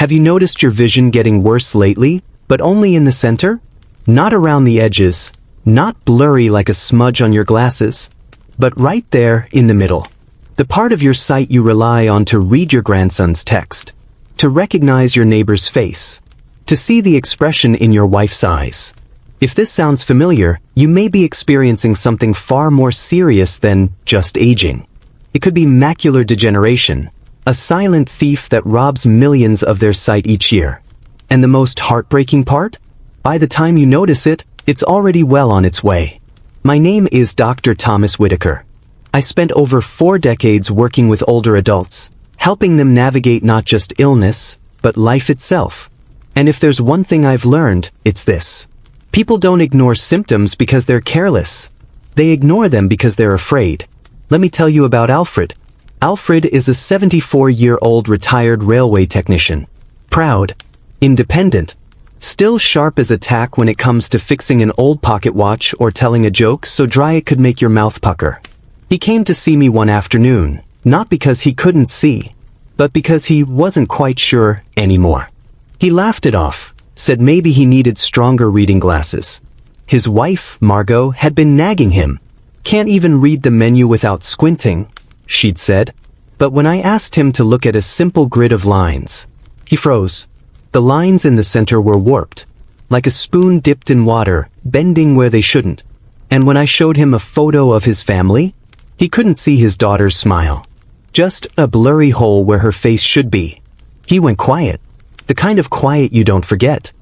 Have you noticed your vision getting worse lately, but only in the center? Not around the edges, not blurry like a smudge on your glasses, but right there in the middle. The part of your sight you rely on to read your grandson's text, to recognize your neighbor's face, to see the expression in your wife's eyes. If this sounds familiar, you may be experiencing something far more serious than just aging. It could be macular degeneration, a silent thief that robs millions of their sight each year. And the most heartbreaking part? By the time you notice it, it's already well on its way. My name is Dr. Thomas Whitaker. I spent over 4 decades working with older adults, helping them navigate not just illness, but life itself. And if there's one thing I've learned, it's this. People don't ignore symptoms because they're careless. They ignore them because they're afraid. Let me tell you about Alfred. Alfred is a 74-year-old retired railway technician. Proud, independent, still sharp as a tack when it comes to fixing an old pocket watch or telling a joke so dry it could make your mouth pucker. He came to see me one afternoon, not because he couldn't see, but because he wasn't quite sure anymore. He laughed it off, said maybe he needed stronger reading glasses. His wife, Margot, had been nagging him. Can't even read the menu without squinting, she'd said. But when I asked him to look at a simple grid of lines, he froze. The lines in the center were warped, like a spoon dipped in water, bending where they shouldn't. And when I showed him a photo of his family, he couldn't see his daughter's smile. Just a blurry hole where her face should be. He went quiet. The kind of quiet you don't forget.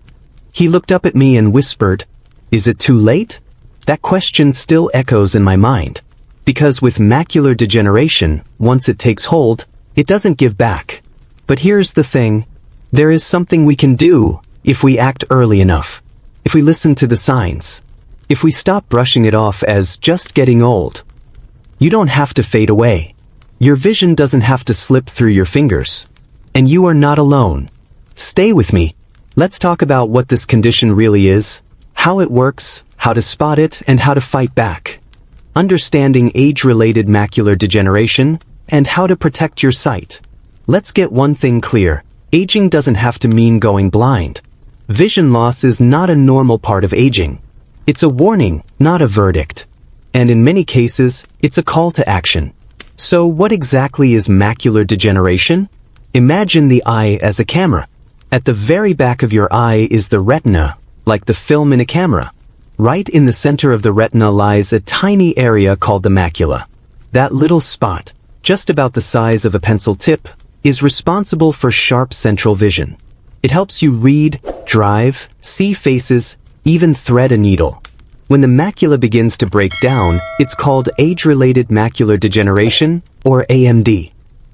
He looked up at me and whispered, "Is it too late?" That question still echoes in my mind. Because with macular degeneration, once it takes hold, it doesn't give back. But here's the thing. There is something we can do if we act early enough. If we listen to the signs. If we stop brushing it off as just getting old. You don't have to fade away. Your vision doesn't have to slip through your fingers. And you are not alone. Stay with me. Let's talk about what this condition really is, how it works, how to spot it, and how to fight back. Understanding age-related macular degeneration, and how to protect your sight. Let's get one thing clear. Aging doesn't have to mean going blind. Vision loss is not a normal part of aging. It's a warning, not a verdict. And in many cases, it's a call to action. So what exactly is macular degeneration? Imagine the eye as a camera. At the very back of your eye is the retina, like the film in a camera. Right in the center of the retina lies a tiny area called the macula. That little spot, just about the size of a pencil tip, is responsible for sharp central vision. It helps you read, drive, see faces, even thread a needle. When the macula begins to break down, it's called age-related macular degeneration, or AMD.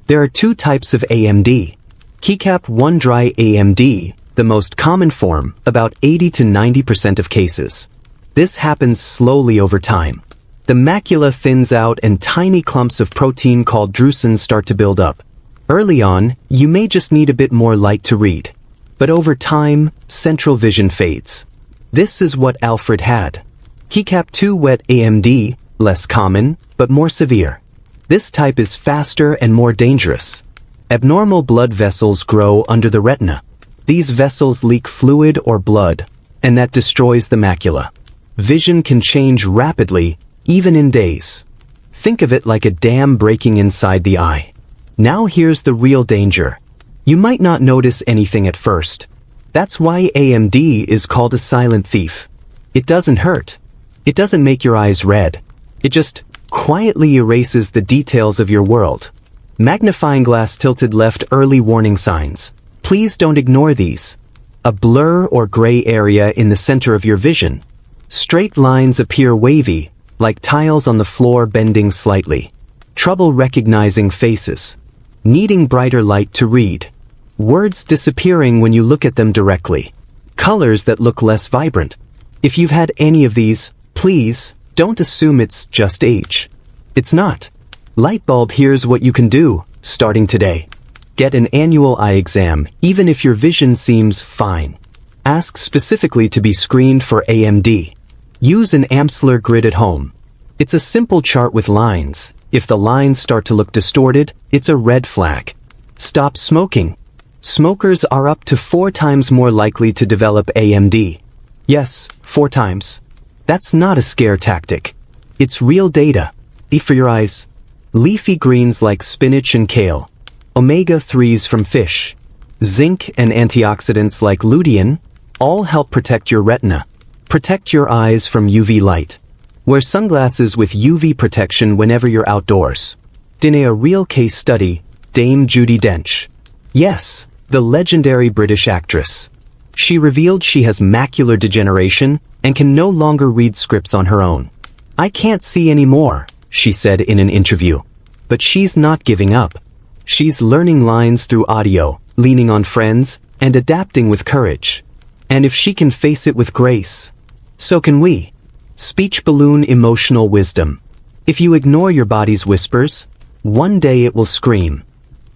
There are 2 types of AMD. Keycap 1 dry AMD, the most common form, about 80 to 90% of cases. This happens slowly over time. The macula thins out and tiny clumps of protein called drusen start to build up. Early on, you may just need a bit more light to read. But over time, central vision fades. This is what Alfred had. Keycap 2 wet AMD, less common, but more severe. This type is faster and more dangerous. Abnormal blood vessels grow under the retina. These vessels leak fluid or blood, and that destroys the macula. Vision can change rapidly, even in days. Think of it like a dam breaking inside the eye. Now here's the real danger. You might not notice anything at first. That's why AMD is called a silent thief. It doesn't hurt. It doesn't make your eyes red. It just quietly erases the details of your world. Magnifying glass tilted left early warning signs. Please don't ignore these. A blur or gray area in the center of your vision. Straight lines appear wavy, like tiles on the floor bending slightly. Trouble recognizing faces. Needing brighter light to read. Words disappearing when you look at them directly. Colors that look less vibrant. If you've had any of these, please, don't assume it's just age. It's not. Lightbulb, here's what you can do, starting today. Get an annual eye exam, even if your vision seems fine. Ask specifically to be screened for AMD. Use an Amsler grid at home. It's a simple chart with lines. If the lines start to look distorted, it's a red flag. Stop smoking. Smokers are up to 4 times more likely to develop AMD. Yes, 4 times. That's not a scare tactic. It's real data. Eat for your eyes. Leafy greens like spinach and kale. Omega-3s from fish. Zinc and antioxidants like lutein all help protect your retina. Protect your eyes from UV light. Wear sunglasses with UV protection whenever you're outdoors. Dine a real case study, Dame Judi Dench. Yes, the legendary British actress. She revealed she has macular degeneration and can no longer read scripts on her own. "I can't see anymore," she said in an interview. But she's not giving up. She's learning lines through audio, leaning on friends, and adapting with courage. And if she can face it with grace, so can we. Speech balloon emotional wisdom. If you ignore your body's whispers, one day it will scream.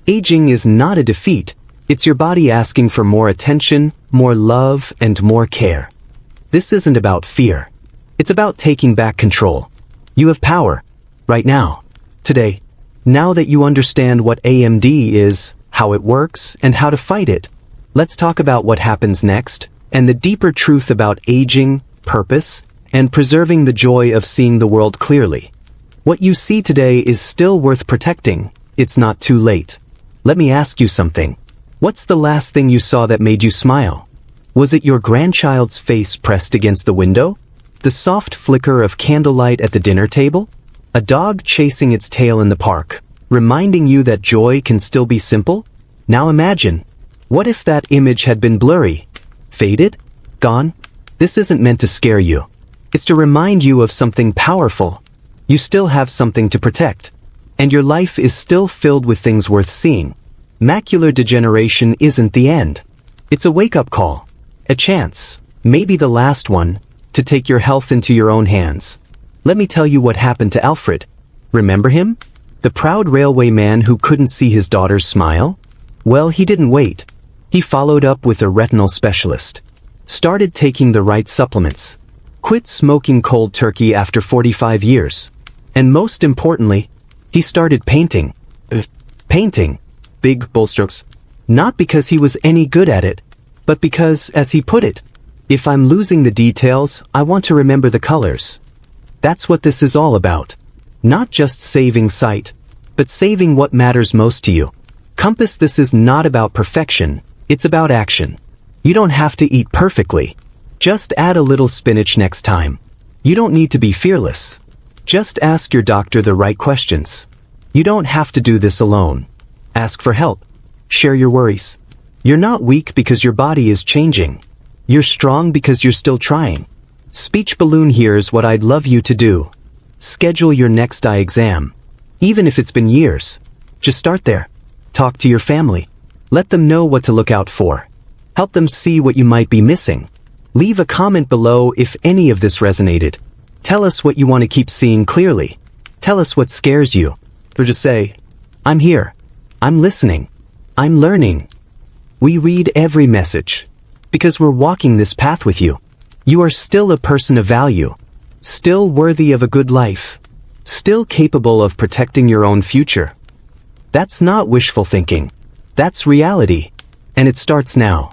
Aging is not a defeat. It's your body asking for more attention, more love, and more care. This isn't about fear. It's about taking back control. You have power. Right now. Today. Now that you understand what AMD is, how it works, and how to fight it, let's talk about what happens next, and the deeper truth about aging, purpose, and preserving the joy of seeing the world clearly. What you see today is still worth protecting. It's not too late. Let me ask you something. What's the last thing you saw that made you smile? Was it your grandchild's face pressed against the window? The soft flicker of candlelight at the dinner table? A dog chasing its tail in the park, reminding you that joy can still be simple? Now imagine, what if that image had been blurry? Faded? Gone? This isn't meant to scare you. It's to remind you of something powerful. You still have something to protect. And your life is still filled with things worth seeing. Macular degeneration isn't the end. It's a wake-up call. A chance, maybe the last one, to take your health into your own hands. Let me tell you what happened to Alfred. Remember him? The proud railway man who couldn't see his daughter's smile? Well, he didn't wait. He followed up with a retinal specialist. Started taking the right supplements. Quit smoking cold turkey after 45 years. And most importantly, he started painting. Painting. Big, bold strokes. Not because he was any good at it, but because, as he put it, if I'm losing the details, I want to remember the colors. That's what this is all about. Not just saving sight, but saving what matters most to you. Compass, this is not about perfection, it's about action. You don't have to eat perfectly. Just add a little spinach next time. You don't need to be fearless. Just ask your doctor the right questions. You don't have to do this alone. Ask for help. Share your worries. You're not weak because your body is changing. You're strong because you're still trying. Speech balloon, here's what I'd love you to do. Schedule your next eye exam. Even if it's been years. Just start there. Talk to your family. Let them know what to look out for. Help them see what you might be missing. Leave a comment below if any of this resonated. Tell us what you want to keep seeing clearly. Tell us what scares you. Or just say, I'm here. I'm listening. I'm learning. We read every message. Because we're walking this path with you. You are still a person of value. Still worthy of a good life. Still capable of protecting your own future. That's not wishful thinking. That's reality. And it starts now.